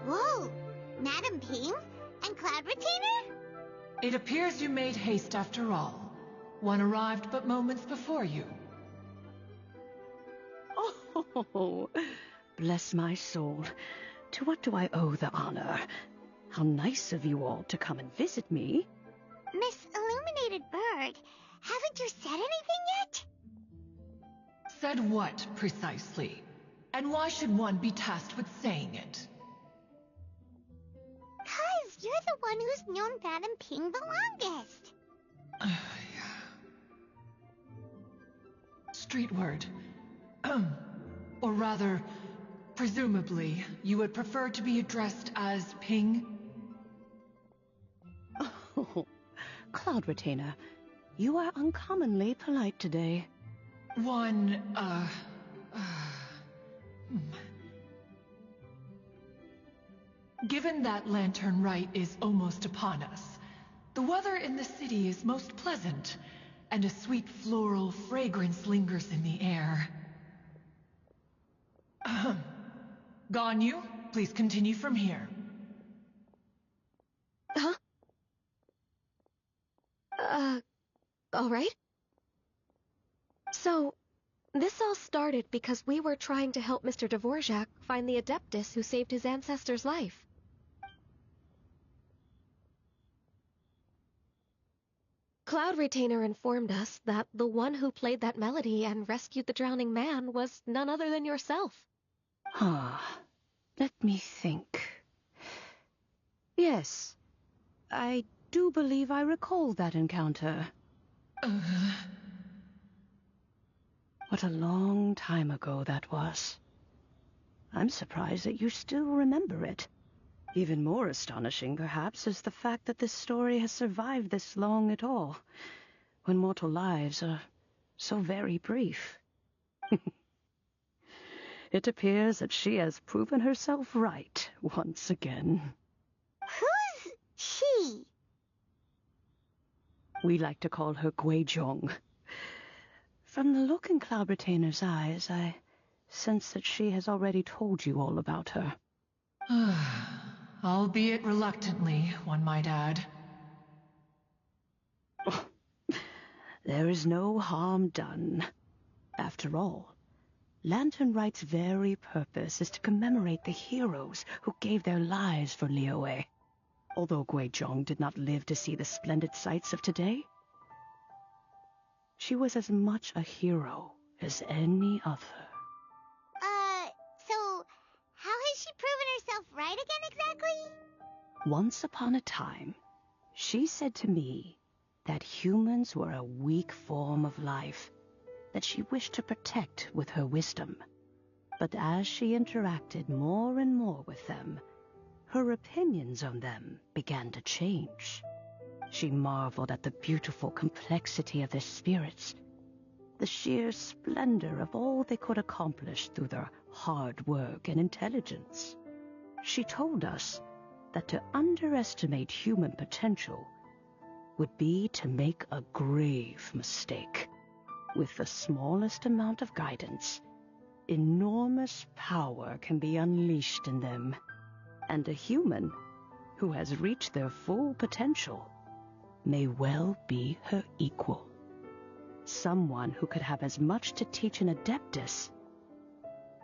Whoa! Madam Ping? And Cloud Retainer? It appears you made haste after all. One arrived but moments before you. Oh, bless my soul. To what do I owe the honor? How nice of you all to come and visit me. Miss Illuminated Bird, haven't you said anything yet? Said what, precisely? And why should one be tasked with saying it? 'Cause you're the one who's known Madam Ping the longest. Street word. Or rather, presumably, you would prefer to be addressed as Ping? Oh, Cloud Retainer, you are uncommonly polite today. Given that Lantern Rite is almost upon us, the weather in the city is most pleasant, and a sweet floral fragrance lingers in the air. Ganyu, please continue from here. Huh? All right. So, this all started because we were trying to help Mr. Dvorak find the Adeptus who saved his ancestor's life. Cloud Retainer informed us that the one who played that melody and rescued the drowning man was none other than yourself. Let me think. Yes, I do believe I recall that encounter. What a long time ago that was. I'm surprised that you still remember it. Even more astonishing, perhaps, is the fact that this story has survived this long at all, when mortal lives are so very brief. It appears that she has proven herself right once again. Who's she? We like to call her Guizhong. From the look in Cloud Retainer's eyes, I sense that she has already told you all about her. Albeit reluctantly, one might add. There is no harm done. After all, Lantern Rite's very purpose is to commemorate the heroes who gave their lives for Liyue. Although Guizhong did not live to see the splendid sights of today, she was as much a hero as any other. So, how has she proven herself right again exactly? Once upon a time, she said to me that humans were a weak form of life that she wished to protect with her wisdom. But as she interacted more and more with them, her opinions on them began to change. She marveled at the beautiful complexity of their spirits, the sheer splendor of all they could accomplish through their hard work and intelligence. She told us that to underestimate human potential would be to make a grave mistake. With the smallest amount of guidance, enormous power can be unleashed in them, and a human who has reached their full potential may well be her equal. Someone who could have as much to teach an Adeptus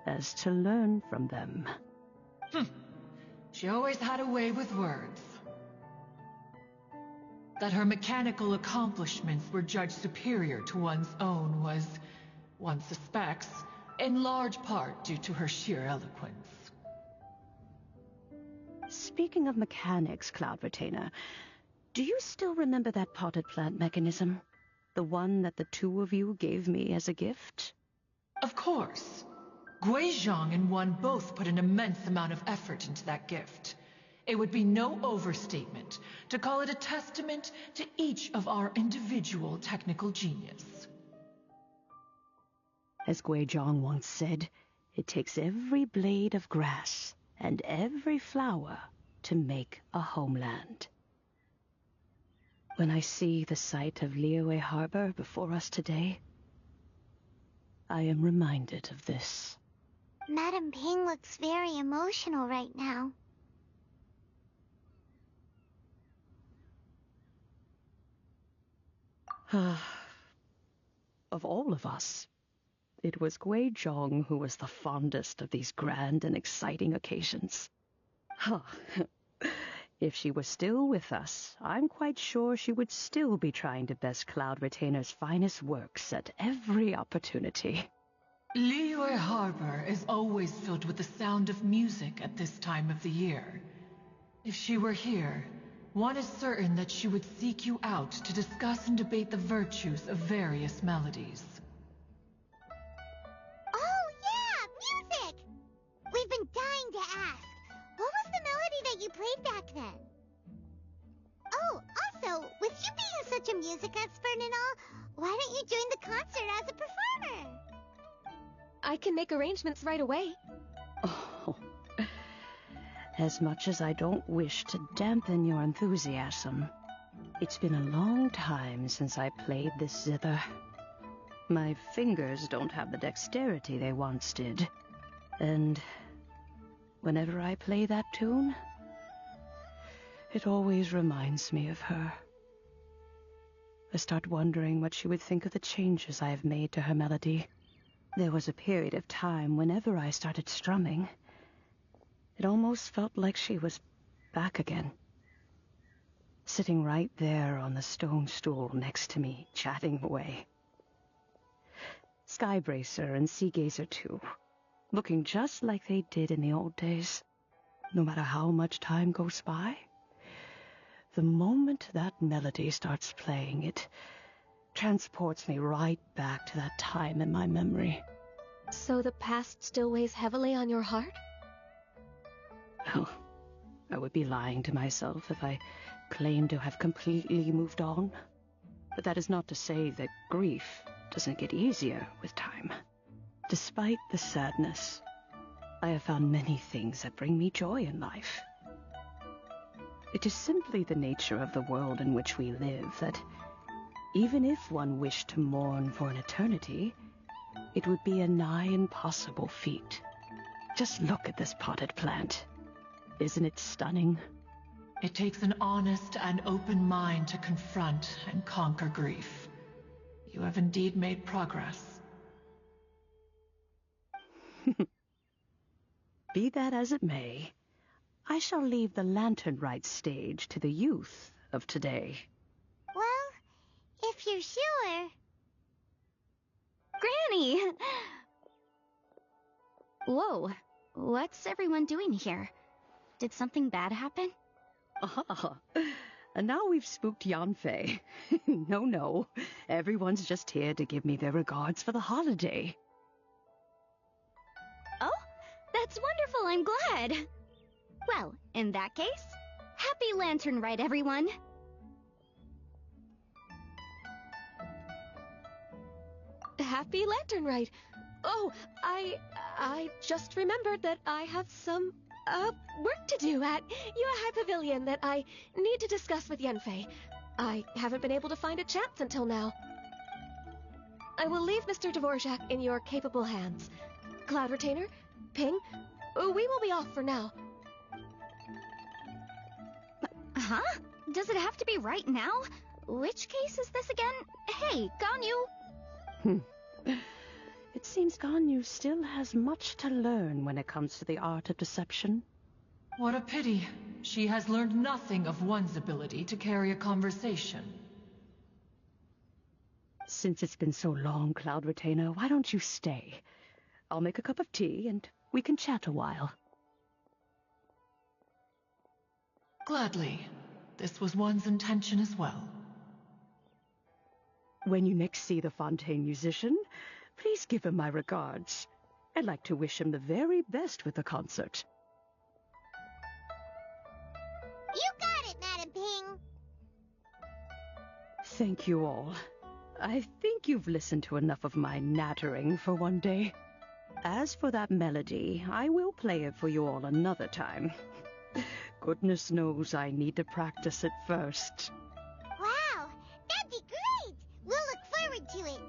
as to learn from them. She always had a way with words. That her mechanical accomplishments were judged superior to one's own was, one suspects, in large part due to her sheer eloquence. Speaking of mechanics, Cloud Retainer, do you still remember that potted plant mechanism? The one that the two of you gave me as a gift? Of course. Guizhong and one both put an immense amount of effort into that gift. It would be no overstatement to call it a testament to each of our individual technical genius. As Guizhong once said, it takes every blade of grass and every flower to make a homeland. When I see the sight of Liyue Harbor before us today, I am reminded of this. Madam Ping looks very emotional right now. Of all of us, it was Gui Zhong who was the fondest of these grand and exciting occasions. If she was still with us, I'm quite sure she would still be trying to best Cloud Retainer's finest works at every opportunity. Liyue Harbor is always filled with the sound of music at this time of the year. If she were here, one is certain that she would seek you out to discuss and debate the virtues of various melodies. Oh, yeah! Music! We've been dying to ask. What was the melody that you played back then? Oh, also, with you being such a music expert and all, why don't you join the concert as a performer? I can make arrangements right away. Oh, as much as I don't wish to dampen your enthusiasm, it's been a long time since I played this zither. My fingers don't have the dexterity they once did, and whenever I play that tune, it always reminds me of her. I start wondering what she would think of the changes I have made to her melody. There was a period of time whenever I started strumming, it almost felt like she was back again, sitting right there on the stone stool next to me, chatting away. Skybracer and Seagazer too, looking just like they did in the old days. No matter how much time goes by, the moment that melody starts playing, it transports me right back to that time in my memory. So the past still weighs heavily on your heart? Well, I would be lying to myself if I claimed to have completely moved on. But that is not to say that grief doesn't get easier with time. Despite the sadness, I have found many things that bring me joy in life. It is simply the nature of the world in which we live that even if one wished to mourn for an eternity, it would be a nigh impossible feat. Just look at this potted plant. Isn't it stunning? It takes an honest and open mind to confront and conquer grief. You have indeed made progress. Be that as it may, I shall leave the Lantern Rite stage to the youth of today. Well, if you're sure. Granny! Whoa, what's everyone doing here? Did something bad happen? Ah, and now we've spooked Yanfei. No, everyone's just here to give me their regards for the holiday. Oh, that's wonderful, I'm glad. Well, in that case, happy Lantern Rite, everyone. Happy Lantern Rite. Oh, I just remembered that I have some, work to do at Yuehai Pavilion that I need to discuss with Yanfei. I haven't been able to find a chance until now. I will leave Mr. Dvorak in your capable hands. Cloud Retainer, Ping, we will be off for now. Huh? Does it have to be right now? Which case is this again? Hey, Ganyu! It seems Ganyu still has much to learn when it comes to the art of deception. What a pity. She has learned nothing of one's ability to carry a conversation. Since it's been so long, Cloud Retainer, why don't you stay? I'll make a cup of tea and we can chat a while. Gladly. This was one's intention as well. When you next see the Fontaine musician, please give him my regards. I'd like to wish him the very best with the concert. You got it, Madam Ping. Thank you all. I think you've listened to enough of my nattering for one day. As for that melody, I will play it for you all another time. Goodness knows I need to practice it first. Wow, that'd be great. We'll look forward to it.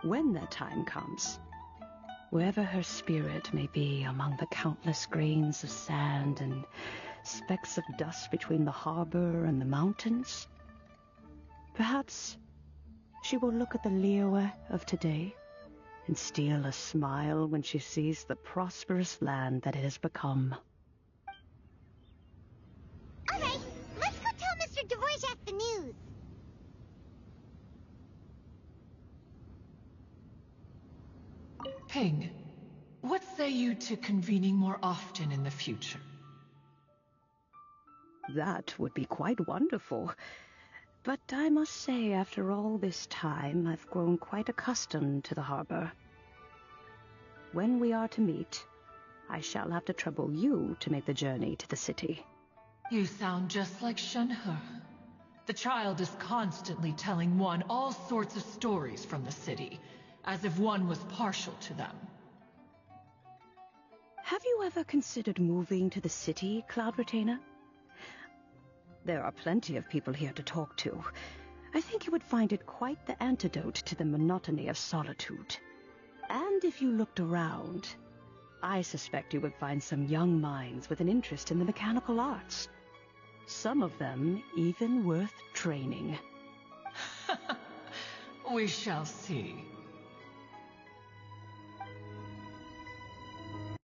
When that time comes, wherever her spirit may be among the countless grains of sand and specks of dust between the harbor and the mountains. Perhaps she will look at the Liyue of today and steal a smile when she sees the prosperous land that it has become. All right, let's go tell Mr. Dvorak the news. Ping, what say you to convening more often in the future? That would be quite wonderful. But I must say, after all this time, I've grown quite accustomed to the harbor. When we are to meet, I shall have to trouble you to make the journey to the city. You sound just like Shenhe. The child is constantly telling one all sorts of stories from the city, as if one was partial to them. Have you ever considered moving to the city, Cloud Retainer? There are plenty of people here to talk to. I think you would find it quite the antidote to the monotony of solitude. And if you looked around, I suspect you would find some young minds with an interest in the mechanical arts. Some of them even worth training. We shall see.